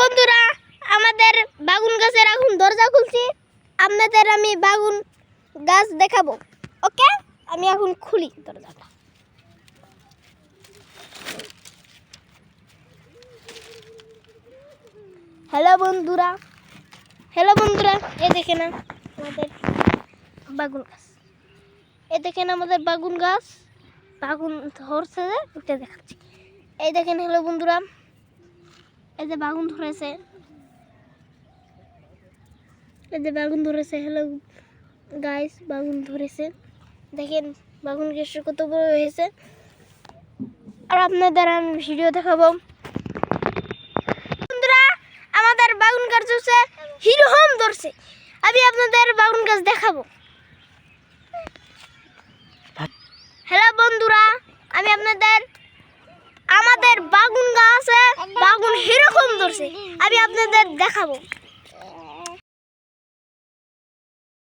বন্ধুরা, আমাদের বাগুন গাছের এখন দরজা খুলছি। আপনাদের আমি বাগুন গাছ দেখাবো। ওকে, আমি এখন খুলি দরজাটা। হ্যালো বন্ধুরা, এ দেখেন আমাদের বাগুন গাছ। বাগুন ধরছে, উঠে দেখাচ্ছি। এই দেখেন হ্যালো বন্ধুরা, এই যে বাগুন ধরেছে, হ্যালো গাইস, বাগুন ধরেছে। দেখেন বাগুন গাছ কত বড় হয়েছে। আর আপনাদের আমি ভিডিও দেখাবো। বন্ধুরা, আমাদের বাগুন গাছ হচ্ছে হিরোহম ধরছে। আমি আপনাদের বাগুন গাছ দেখাবো। হ্যালো বন্ধুরা, আমি আমাদের বাগুন গাছে বাগুন হিরোহম ধরছে। আমি আপনাদের দেখাবো।